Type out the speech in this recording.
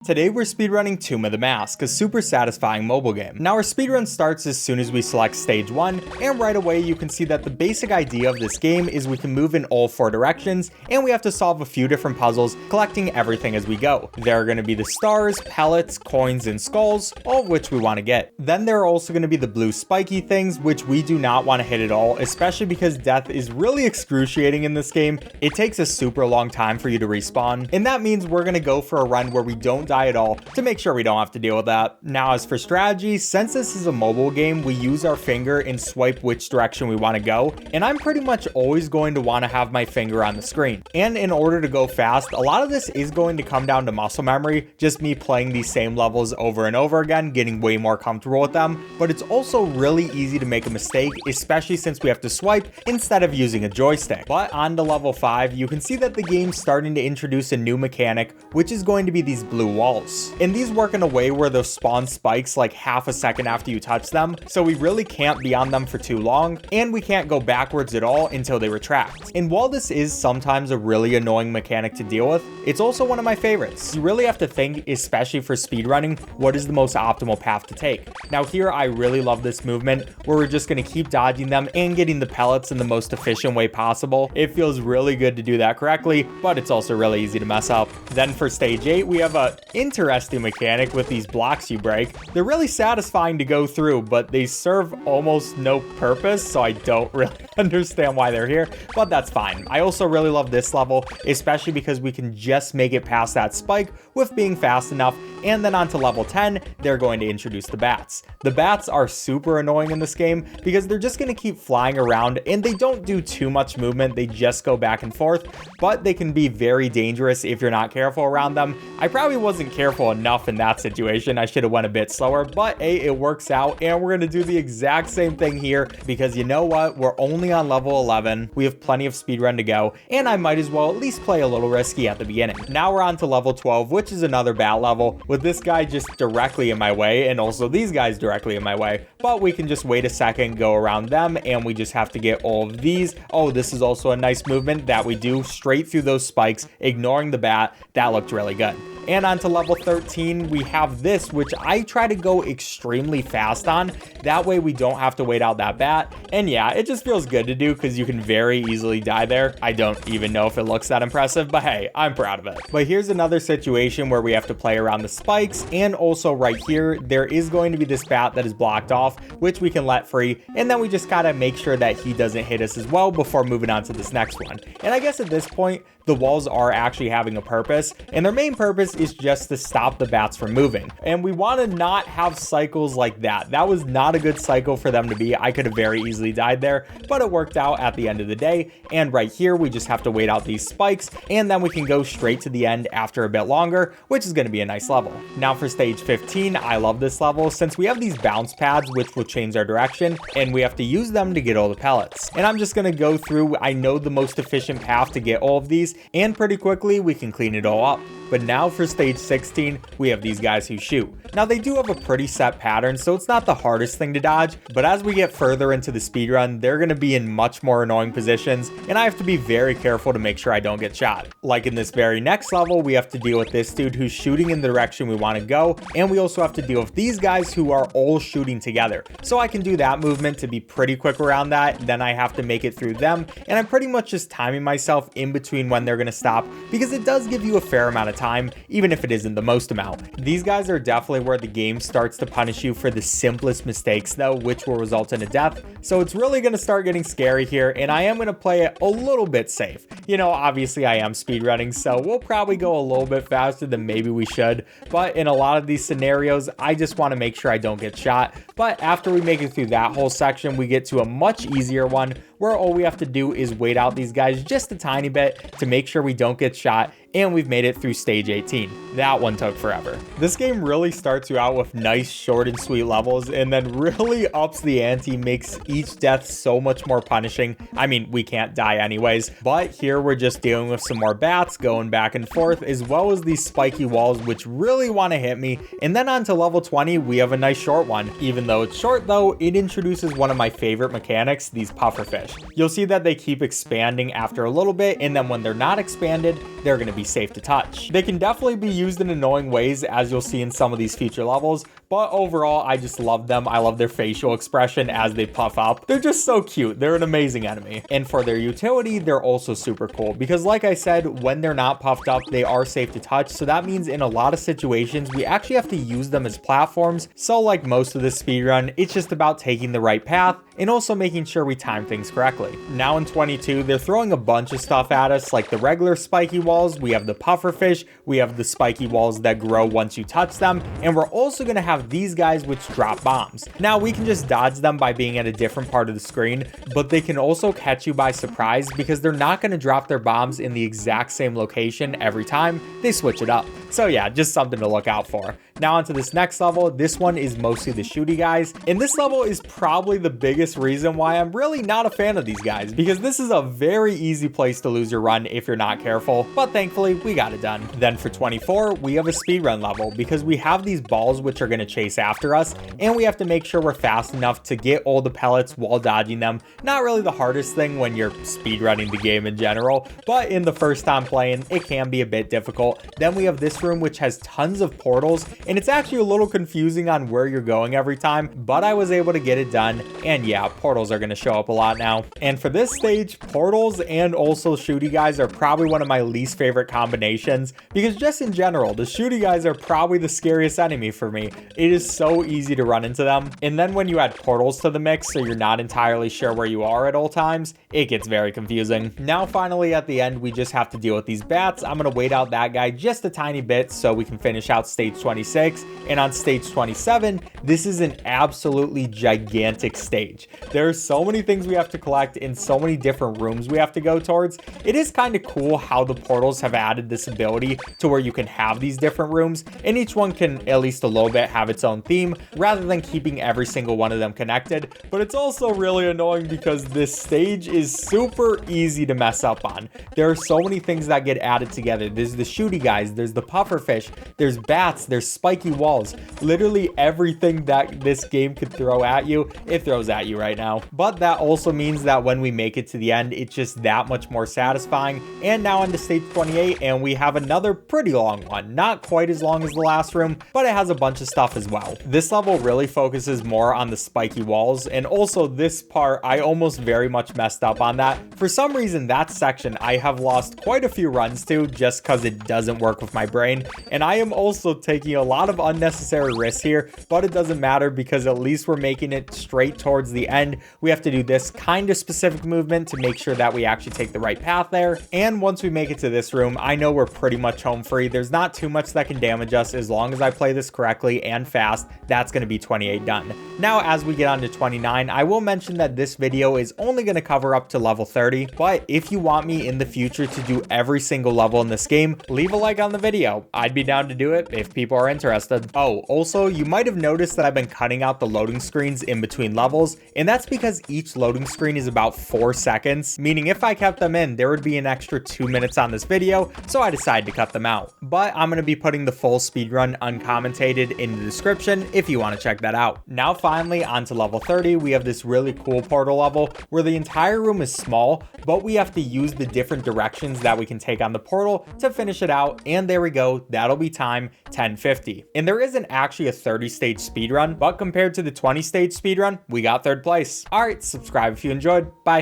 Today we're speedrunning Tomb of the Mask, a super satisfying mobile game. Now our speedrun starts as soon as we select stage 1, and right away you can see that the basic idea of this game is we can move in all 4 directions, and we have to solve a few different puzzles, collecting everything as we go. There are going to be the stars, pellets, coins, and skulls, all of which we want to get. Then there are also going to be the blue spiky things, which we do not want to hit at all, especially because death is really excruciating in this game. It takes a super long time for you to respawn, and that means we're going to go for a run where we don't die at all to make sure we don't have to deal with that. Now as for strategy, since this is a mobile game, we use our finger and swipe which direction we want to go, and I'm pretty much always going to want to have my finger on the screen. And in order to go fast, a lot of this is going to come down to muscle memory, just me playing these same levels over and over again, getting way more comfortable with them, but it's also really easy to make a mistake, especially since we have to swipe instead of using a joystick. But on to level 5, you can see that the game's starting to introduce a new mechanic, which is going to be these blue walls. And these work in a way where they'll spawn spikes like half a second after you touch them, so we really can't be on them for too long, and we can't go backwards at all until they retract. And while this is sometimes a really annoying mechanic to deal with, it's also one of my favorites. You really have to think, especially for speedrunning, what is the most optimal path to take. Now here I really love this movement where we're just going to keep dodging them and getting the pellets in the most efficient way possible. It feels really good to do that correctly, but it's also really easy to mess up. Then for stage 8, we have a interesting mechanic with these blocks you break. They're really satisfying to go through, but they serve almost no purpose, so I don't really understand why they're here, but that's fine. I also really love this level, especially because we can just make it past that spike with being fast enough. And then on to level 10, they're going to introduce the bats. The bats are super annoying in this game because they're just going to keep flying around and they don't do too much movement, they just go back and forth, but they can be very dangerous if you're not careful around them. I probably wasn't careful enough in that situation. I should have went a bit slower, but hey, it works out, and we're going to do the exact same thing here because you know what? We're only on level 11. We have plenty of speedrun to go, and I might as well at least play a little risky at the beginning. Now we're on to level 12, which is another bat level with this guy just directly in my way and also these guys directly in my way, but we can just wait a second, go around them, and we just have to get all of these. Oh, this is also a nice movement that we do straight through those spikes, ignoring the bat. That looked really good. And on to level 13, we have this, which I try to go extremely fast on. That way we don't have to wait out that bat. And yeah, it just feels good to do because you can very easily die there. I don't even know if it looks that impressive, but hey, I'm proud of it. But here's another situation where we have to play around the spikes. And also right here, there is going to be this bat that is blocked off, which we can let free. And then we just gotta make sure that he doesn't hit us as well before moving on to this next one. And I guess at this point, the walls are actually having a purpose, and their main purpose is just to stop the bats from moving. And we want to not have cycles like that. That was not a good cycle for them to be. I could have very easily died there, but it worked out at the end of the day. And right here, we just have to wait out these spikes, and then we can go straight to the end after a bit longer, which is going to be a nice level. Now for stage 15, I love this level since we have these bounce pads, which will change our direction, and we have to use them to get all the pellets. And I'm just going to go through, I know the most efficient path to get all of these, and pretty quickly we can clean it all up. But now for stage 16, we have these guys who shoot. Now they do have a pretty set pattern, so it's not the hardest thing to dodge, but as we get further into the speedrun, they're going to be in much more annoying positions, and I have to be very careful to make sure I don't get shot. Like in this very next level, we have to deal with this dude who's shooting in the direction we want to go, and we also have to deal with these guys who are all shooting together. So I can do that movement to be pretty quick around that, then I have to make it through them, and I'm pretty much just timing myself in between when they're going to stop, because it does give you a fair amount of time, even if it isn't the most amount. These guys are definitely where the game starts to punish you for the simplest mistakes though, which will result in a death. So it's really going to start getting scary here, and I am going to play it a little bit safe. You know, obviously I am speedrunning, so we'll probably go a little bit faster than maybe we should, but in a lot of these scenarios, I just want to make sure I don't get shot. But after we make it through that whole section, we get to a much easier one where all we have to do is wait out these guys just a tiny bit to make sure we don't get shot, and we've made it through stage 18. That one took forever. This game really starts you out with nice, short and sweet levels, and then really ups the ante, makes each death so much more punishing. I mean, we can't die anyways, but here we're just dealing with some more bats going back and forth, as well as these spiky walls, which really want to hit me. And then on to level 20, we have a nice short one. Even though it's short though, it introduces one of my favorite mechanics, these pufferfish. You'll see that they keep expanding after a little bit, and then when they're not expanded, they're going to be be safe to touch. They can definitely be used in annoying ways, as you'll see in some of these future levels, but overall, I just love them. I love their facial expression as they puff up. They're just so cute. They're an amazing enemy. And for their utility, they're also super cool because like I said, when they're not puffed up, they are safe to touch. So that means in a lot of situations, we actually have to use them as platforms. So like most of the speedrun, it's just about taking the right path and also making sure we time things correctly. Now in 22, they're throwing a bunch of stuff at us, like the regular spiky walls. We have the puffer fish. We have the spiky walls that grow once you touch them. And we're also going to have these guys which drop bombs. Now we can just dodge them by being at a different part of the screen, but they can also catch you by surprise because they're not going to drop their bombs in the exact same location every time. They switch it up. So yeah, just something to look out for. Now onto this next level. This one is mostly the shooty guys, and this level is probably the biggest reason why I'm really not a fan of these guys, because this is a very easy place to lose your run if you're not careful, but thankfully we got it done. Then for 24, we have a speedrun level because we have these balls which are going to chase after us, and we have to make sure we're fast enough to get all the pellets while dodging them. Not really the hardest thing when you're speedrunning the game in general, but in the first time playing, it can be a bit difficult. Then we have this room which has tons of portals, and it's actually a little confusing on where you're going every time, but I was able to get it done. And yeah, portals are going to show up a lot now. And for this stage, portals and also shooty guys are probably one of my least favorite combinations, because just in general, the shooty guys are probably the scariest enemy for me. It is so easy to run into them. And then when you add portals to the mix, so you're not entirely sure where you are at all times, it gets very confusing. Now finally at the end, we just have to deal with these bats. I'm going to wait out that guy just a tiny bit so we can finish out stage 26. And on stage 27, this is an absolutely gigantic stage. There are so many things we have to collect in so many different rooms we have to go towards. It is kind of cool how the portals have added this ability to where you can have these different rooms, and each one can at least a little bit have its own theme rather than keeping every single one of them connected. But it's also really annoying because this stage is super easy to mess up on. There are so many things that get added together. There's the shooty guys, there's the puffer fish, there's bats, there's spiky walls. Literally everything that this game could throw at you, it throws at you right now. But that also means that when we make it to the end, it's just that much more satisfying. And now into stage 28, and we have another pretty long one. Not quite as long as the last room, but it has a bunch of stuff as well. This level really focuses more on the spiky walls, and also this part, I almost very much messed up on that. For some reason, that section I have lost quite a few runs to just because it doesn't work with my brain, and I am also taking a lot of unnecessary risks here, but it doesn't matter because at least we're making it straight towards the end. We have to do this kind of specific movement to make sure that we actually take the right path there. And once we make it to this room, I know we're pretty much home free. There's not too much that can damage us as long as I play this correctly and fast. That's going to be 28 done. Now, as we get on to 29, I will mention that this video is only going to cover up to level 30, but if you want me in the future to do every single level in this game, leave a like on the video. I'd be down to do it if people are interested. Oh, also, you might have noticed that I've been cutting out the loading screens in between levels, and that's because each loading screen is about 4 seconds, meaning if I kept them in, there would be an extra 2 minutes on this video, so I decided to cut them out. But I'm going to be putting the full speedrun uncommented in the description if you want to check that out. Now finally, on to level 30, we have this really cool portal level where the entire room is small, but we have to use the different directions that we can take on the portal to finish it out, and there we go, that'll be time 10:50. And there isn't actually a 30 stage speedrun, but compared to the 20 stage speedrun, we got third place. Alright, subscribe if you enjoyed. Bye.